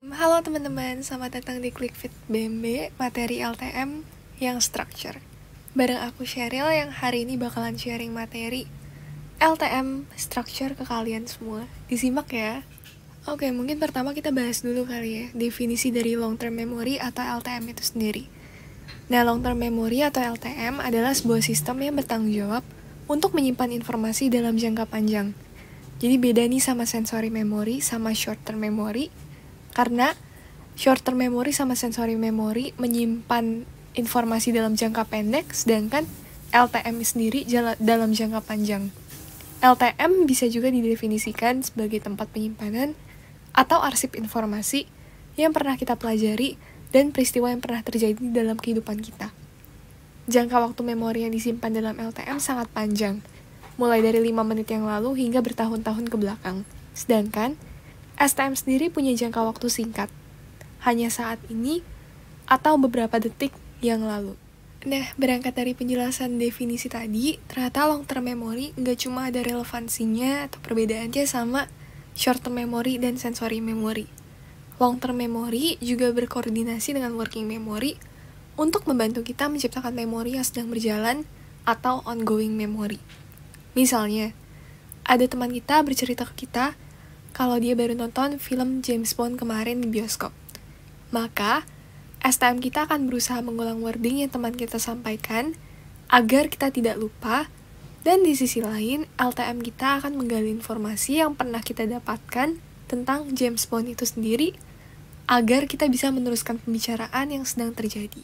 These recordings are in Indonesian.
Halo teman-teman, selamat datang di ClickFit BMB, materi LTM yang structure. Bareng aku Sheryl yang hari ini bakalan sharing materi LTM structure ke kalian semua. Disimak ya. Oke, mungkin pertama kita bahas dulu kali ya, definisi dari long term memory atau LTM itu sendiri. Nah, long term memory atau LTM adalah sebuah sistem yang bertanggung jawab untuk menyimpan informasi dalam jangka panjang. Jadi beda nih sama sensory memory sama short term memory. Karena short term memory sama sensory memory menyimpan informasi dalam jangka pendek, sedangkan LTM sendiri dalam jangka panjang. LTM bisa juga didefinisikan sebagai tempat penyimpanan atau arsip informasi yang pernah kita pelajari dan peristiwa yang pernah terjadi dalam kehidupan kita. Jangka waktu memori yang disimpan dalam LTM sangat panjang, mulai dari 5 menit yang lalu hingga bertahun-tahun ke belakang. Sedangkan STM sendiri punya jangka waktu singkat, hanya saat ini atau beberapa detik yang lalu. Nah, berangkat dari penjelasan definisi tadi, ternyata long term memory nggak cuma ada relevansinya atau perbedaannya sama short term memory dan sensory memory. Long term memory juga berkoordinasi dengan working memory untuk membantu kita menciptakan memori yang sedang berjalan atau ongoing memory. Misalnya, ada teman kita bercerita ke kita kalau dia baru nonton film James Bond kemarin di bioskop. Maka, STM kita akan berusaha mengulang wording yang teman kita sampaikan agar kita tidak lupa, dan di sisi lain, LTM kita akan menggali informasi yang pernah kita dapatkan tentang James Bond itu sendiri agar kita bisa meneruskan pembicaraan yang sedang terjadi.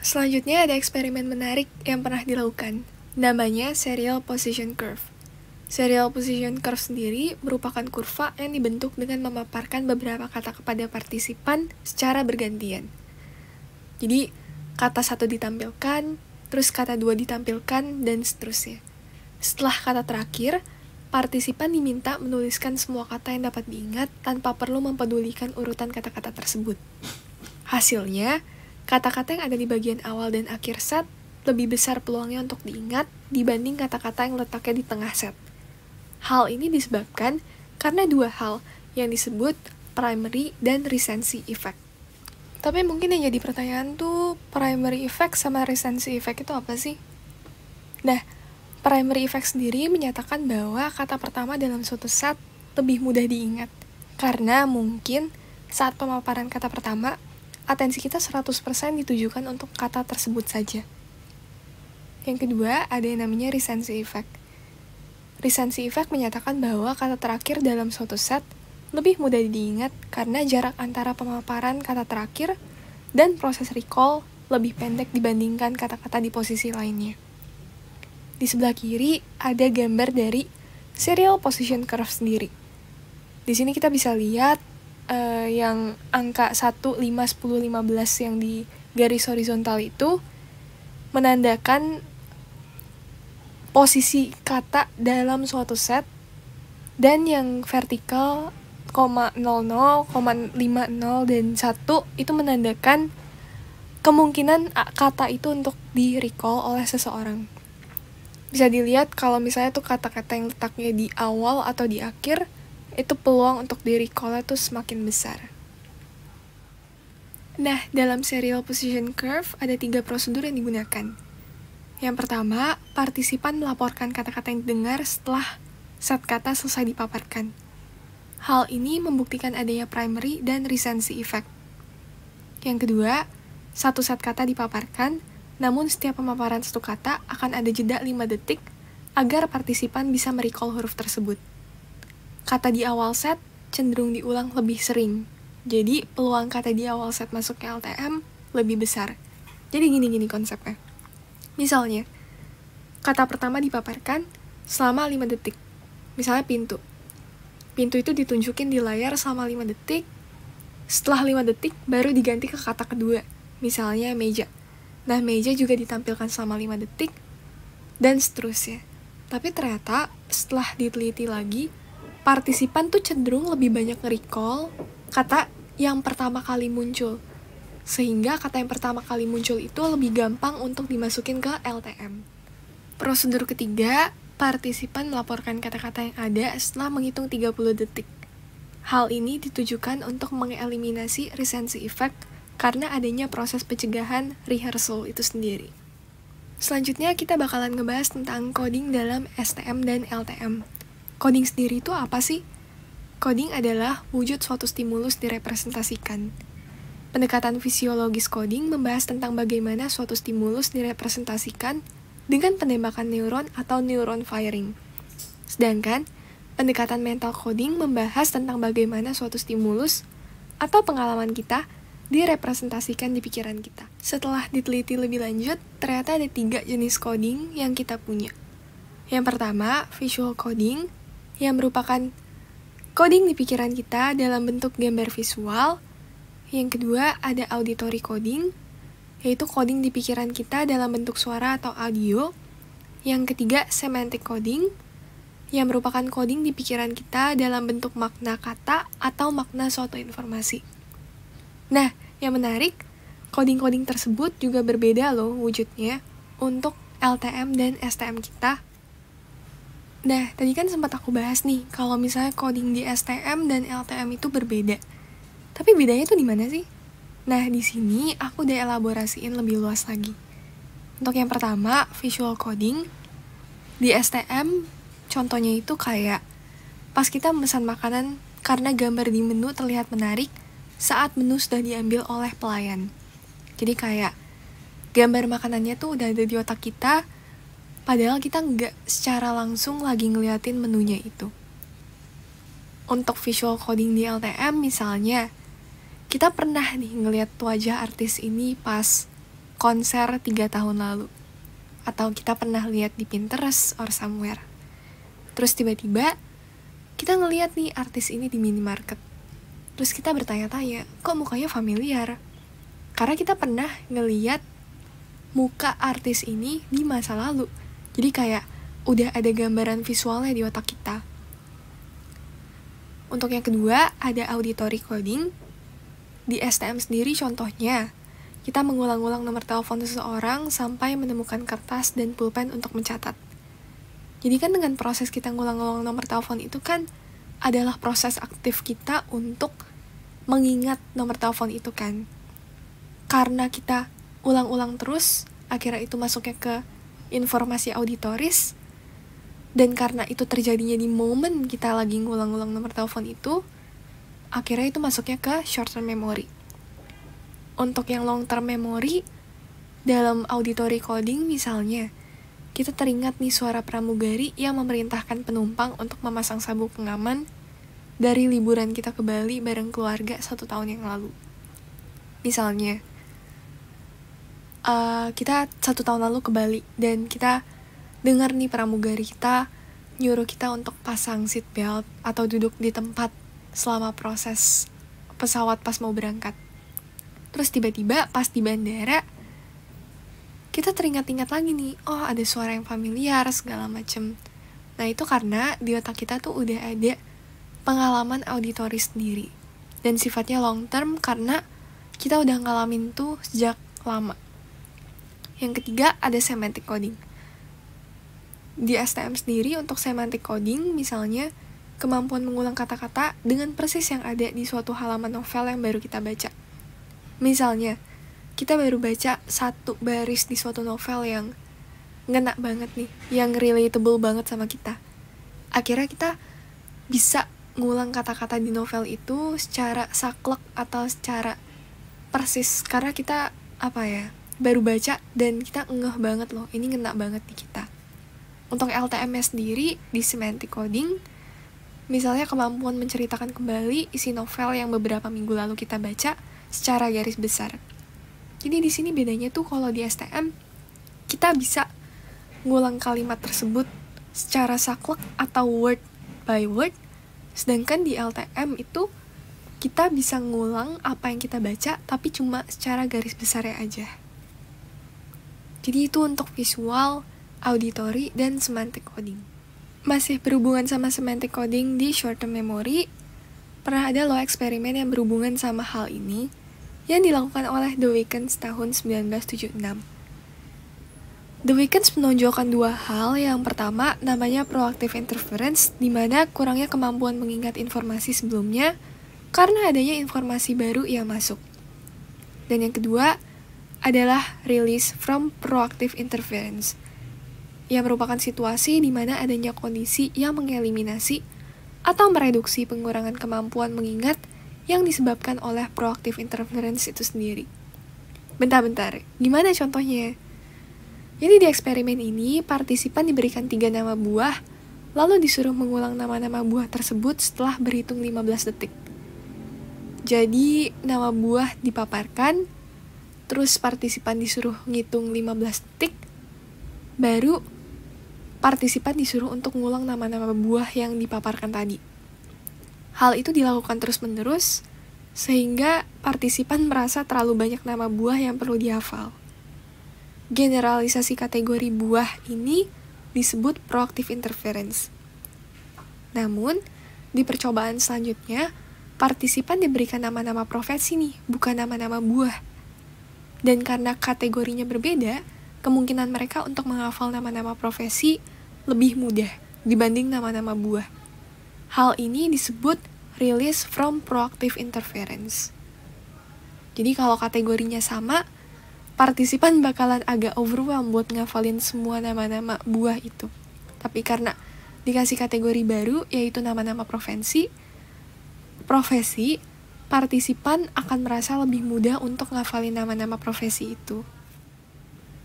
Selanjutnya ada eksperimen menarik yang pernah dilakukan, namanya Serial Position Curve. Serial Position Curve sendiri merupakan kurva yang dibentuk dengan memaparkan beberapa kata kepada partisipan secara bergantian. Jadi, kata 1 ditampilkan, terus kata 2 ditampilkan, dan seterusnya. Setelah kata terakhir, partisipan diminta menuliskan semua kata yang dapat diingat tanpa perlu mempedulikan urutan kata-kata tersebut. Hasilnya, kata-kata yang ada di bagian awal dan akhir set lebih besar peluangnya untuk diingat dibanding kata-kata yang letaknya di tengah set. Hal ini disebabkan karena 2 hal yang disebut primary dan recency effect. Tapi mungkin yang jadi pertanyaan tuh, primary effect sama recency effect itu apa sih? Nah, primary effect sendiri menyatakan bahwa kata pertama dalam suatu set lebih mudah diingat. Karena mungkin saat pemaparan kata pertama, atensi kita 100% ditujukan untuk kata tersebut saja. Yang kedua, ada yang namanya recency effect. Recency effect menyatakan bahwa kata terakhir dalam suatu set lebih mudah diingat karena jarak antara pemaparan kata terakhir dan proses recall lebih pendek dibandingkan kata-kata di posisi lainnya. Di sebelah kiri ada gambar dari Serial Position Curve sendiri. Di sini kita bisa lihat yang angka 1, 5, 10, 15 yang di garis horizontal itu menandakan posisi kata dalam suatu set, dan yang vertikal 0,00, 0,50, dan 1 itu menandakan kemungkinan kata itu untuk di-recall oleh seseorang. Bisa dilihat kalau misalnya tuh kata-kata yang letaknya di awal atau di akhir, itu peluang untuk di-recall itu semakin besar. Nah, dalam Serial Position Curve ada 3 prosedur yang digunakan. Yang pertama, partisipan melaporkan kata-kata yang didengar setelah set kata selesai dipaparkan. Hal ini membuktikan adanya primary dan recency effect. Yang kedua, satu set kata dipaparkan, namun setiap pemaparan satu kata akan ada jeda 5 detik agar partisipan bisa merecall huruf tersebut. Kata di awal set cenderung diulang lebih sering, jadi peluang kata di awal set masuk ke LTM lebih besar. Jadi gini konsepnya. Misalnya, kata pertama dipaparkan selama 5 detik. Misalnya pintu. Pintu itu ditunjukin di layar selama 5 detik. Setelah 5 detik, baru diganti ke kata kedua. Misalnya meja. Nah, meja juga ditampilkan selama 5 detik, dan seterusnya. Tapi ternyata, setelah diteliti lagi, partisipan tuh cenderung lebih banyak nge-recall kata yang pertama kali muncul. Sehingga kata yang pertama kali muncul itu lebih gampang untuk dimasukin ke LTM. Prosedur ketiga, partisipan melaporkan kata-kata yang ada setelah menghitung 30 detik. Hal ini ditujukan untuk mengeliminasi recency effect karena adanya proses pencegahan rehearsal itu sendiri. Selanjutnya kita bakalan ngebahas tentang coding dalam STM dan LTM. Coding sendiri itu apa sih? Coding adalah wujud suatu stimulus direpresentasikan. Pendekatan fisiologis coding membahas tentang bagaimana suatu stimulus direpresentasikan dengan penembakan neuron atau neuron firing. Sedangkan pendekatan mental coding membahas tentang bagaimana suatu stimulus atau pengalaman kita direpresentasikan di pikiran kita. Setelah diteliti lebih lanjut, ternyata ada 3 jenis coding yang kita punya. Yang pertama, visual coding, yang merupakan coding di pikiran kita dalam bentuk gambar visual. Yang kedua, ada auditory coding, yaitu coding di pikiran kita dalam bentuk suara atau audio. Yang ketiga, semantic coding, yang merupakan coding di pikiran kita dalam bentuk makna kata atau makna suatu informasi. Nah, yang menarik, coding-coding tersebut juga berbeda loh wujudnya untuk LTM dan STM kita. Nah, tadi kan sempat aku bahas nih, kalau misalnya coding di STM dan LTM itu berbeda. Tapi bedanya tuh di mana sih? Nah, di sini aku udah elaborasiin lebih luas lagi. Untuk yang pertama, visual coding. Di STM, contohnya itu kayak pas kita memesan makanan karena gambar di menu terlihat menarik saat menu sudah diambil oleh pelayan. Jadi kayak gambar makanannya tuh udah ada di otak kita, padahal kita nggak secara langsung lagi ngeliatin menunya itu. Untuk visual coding di LTM misalnya, kita pernah nih ngeliat wajah artis ini pas konser 3 tahun lalu. Atau kita pernah lihat di Pinterest or somewhere. Terus tiba-tiba kita ngeliat nih artis ini di minimarket. Terus kita bertanya-tanya, kok mukanya familiar? Karena kita pernah ngeliat muka artis ini di masa lalu. Jadi kayak udah ada gambaran visualnya di otak kita. Untuk yang kedua, ada auditory coding. Di STM sendiri contohnya, kita mengulang-ulang nomor telepon seseorang sampai menemukan kertas dan pulpen untuk mencatat. Jadi kan dengan proses kita ngulang-ulang nomor telepon itu kan adalah proses aktif kita untuk mengingat nomor telepon itu kan. Karena kita ulang-ulang terus, akhirnya itu masuknya ke informasi auditoris, dan karena itu terjadinya di momen kita lagi ngulang-ulang nomor telepon itu, akhirnya itu masuknya ke short term memory. Untuk yang long term memory, dalam auditory coding misalnya, kita teringat nih suara pramugari yang memerintahkan penumpang untuk memasang sabuk pengaman dari liburan kita ke Bali bareng keluarga 1 tahun yang lalu. Misalnya, kita 1 tahun lalu ke Bali dan kita dengar nih pramugari kita nyuruh kita untuk pasang seat belt atau duduk di tempat selama proses pesawat pas mau berangkat. Terus tiba-tiba pas di bandara, kita teringat-ingat lagi nih, oh ada suara yang familiar segala macem. Nah itu karena di otak kita tuh udah ada pengalaman auditori sendiri. Dan sifatnya long term karena kita udah ngalamin tuh sejak lama. Yang ketiga ada semantic coding. Di STM sendiri untuk semantic coding misalnya kemampuan mengulang kata-kata dengan persis yang ada di suatu halaman novel yang baru kita baca. Misalnya, kita baru baca 1 baris di suatu novel yang ngena banget nih, yang relatable banget sama kita. Akhirnya kita bisa ngulang kata-kata di novel itu secara saklek atau secara persis, karena kita baru baca dan kita ngeh banget loh, ini ngena banget di kita. Untuk LTM sendiri di semantic coding, misalnya kemampuan menceritakan kembali isi novel yang beberapa minggu lalu kita baca secara garis besar. Jadi di sini bedanya tuh kalau di STM kita bisa ngulang kalimat tersebut secara saklek atau word by word, sedangkan di LTM itu kita bisa ngulang apa yang kita baca tapi cuma secara garis besarnya aja. Jadi itu untuk visual, auditory, dan semantic coding. Masih berhubungan sama semantic coding di short term memory, pernah ada loh eksperimen yang berhubungan sama hal ini yang dilakukan oleh The Weeknd tahun 1976. The Weeknd menonjolkan dua hal. Yang pertama, namanya proactive interference, di mana kurangnya kemampuan mengingat informasi sebelumnya karena adanya informasi baru yang masuk. Dan yang kedua adalah release from proactive interference, yang merupakan situasi di mana adanya kondisi yang mengeliminasi atau mereduksi pengurangan kemampuan mengingat yang disebabkan oleh proactive interference itu sendiri. Bentar, gimana contohnya? Jadi di eksperimen ini, partisipan diberikan 3 nama buah, lalu disuruh mengulang nama-nama buah tersebut setelah berhitung 15 detik. Jadi, nama buah dipaparkan, terus partisipan disuruh ngitung 15 detik, baru partisipan disuruh untuk mengulang nama-nama buah yang dipaparkan tadi. Hal itu dilakukan terus-menerus, sehingga partisipan merasa terlalu banyak nama buah yang perlu dihafal. Generalisasi kategori buah ini disebut proactive interference. Namun, di percobaan selanjutnya, partisipan diberikan nama-nama profesi nih, bukan nama-nama buah. Dan karena kategorinya berbeda, kemungkinan mereka untuk menghafal nama-nama profesi lebih mudah dibanding nama-nama buah. Hal ini disebut release from proactive interference. Jadi kalau kategorinya sama, partisipan bakalan agak overwhelmed buat ngafalin semua nama-nama buah itu. Tapi karena dikasih kategori baru, yaitu nama-nama profesi, partisipan akan merasa lebih mudah untuk ngafalin nama-nama profesi itu.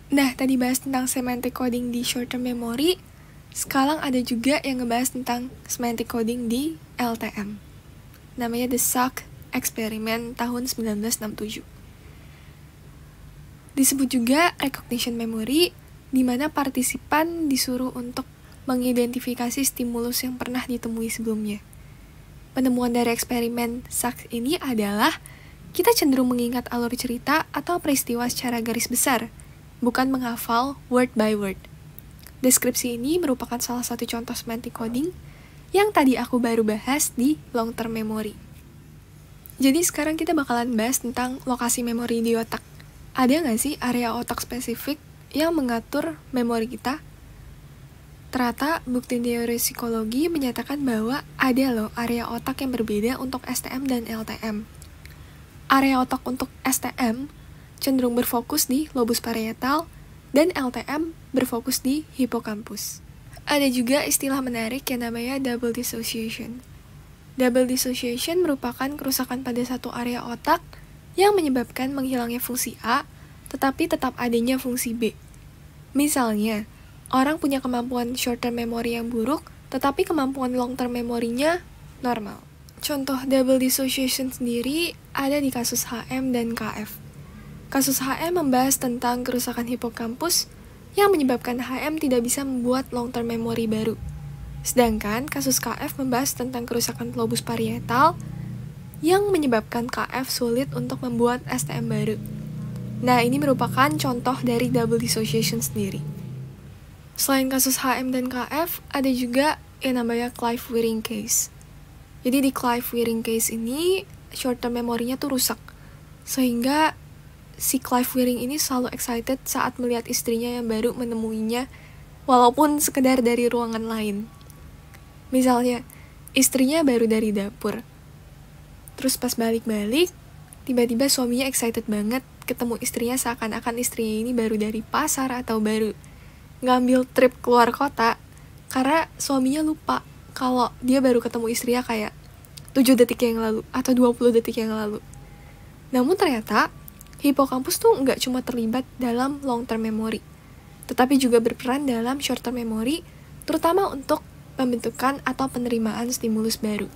Nah, tadi bahas tentang semantic coding di short-term memory, sekarang ada juga yang ngebahas tentang semantic coding di LTM. Namanya The Salk Experiment tahun 1967. Disebut juga recognition memory, di mana partisipan disuruh untuk mengidentifikasi stimulus yang pernah ditemui sebelumnya. Penemuan dari eksperimen Salk ini adalah kita cenderung mengingat alur cerita atau peristiwa secara garis besar, bukan menghafal word by word. Deskripsi ini merupakan salah satu contoh semantic coding yang tadi aku baru bahas di long term memory. Jadi sekarang kita bakalan bahas tentang lokasi memori di otak. Ada nggak sih area otak spesifik yang mengatur memori kita? Ternyata bukti teori psikologi menyatakan bahwa ada loh area otak yang berbeda untuk STM dan LTM. Area otak untuk STM cenderung berfokus di lobus parietal dan LTM berfokus di hipokampus. Ada juga istilah menarik yang namanya double dissociation. Double dissociation merupakan kerusakan pada satu area otak yang menyebabkan menghilangnya fungsi A, tetapi tetap adanya fungsi B. Misalnya, orang punya kemampuan short-term memory yang buruk, tetapi kemampuan long-term memorinya normal. Contoh double dissociation sendiri ada di kasus HM dan KF. Kasus HM membahas tentang kerusakan hipokampus yang menyebabkan HM tidak bisa membuat long-term memory baru. Sedangkan kasus KF membahas tentang kerusakan lobus parietal yang menyebabkan KF sulit untuk membuat STM baru. Nah, ini merupakan contoh dari double dissociation sendiri. Selain kasus HM dan KF, ada juga yang namanya Clive-Wearing case. Jadi di Clive-Wearing case ini, short-term memorinya tuh rusak. Sehingga si Clive-Wearing ini selalu excited saat melihat istrinya yang baru menemuinya, walaupun sekedar dari ruangan lain. Misalnya, istrinya baru dari dapur. Terus pas balik-balik, tiba-tiba suaminya excited banget ketemu istrinya seakan-akan istrinya ini baru dari pasar atau baru ngambil trip keluar kota, karena suaminya lupa kalau dia baru ketemu istrinya kayak 7 detik yang lalu atau 20 detik yang lalu. Namun ternyata, hipokampus tuh nggak cuma terlibat dalam long-term memory, tetapi juga berperan dalam short-term memory, terutama untuk pembentukan atau penerimaan stimulus baru.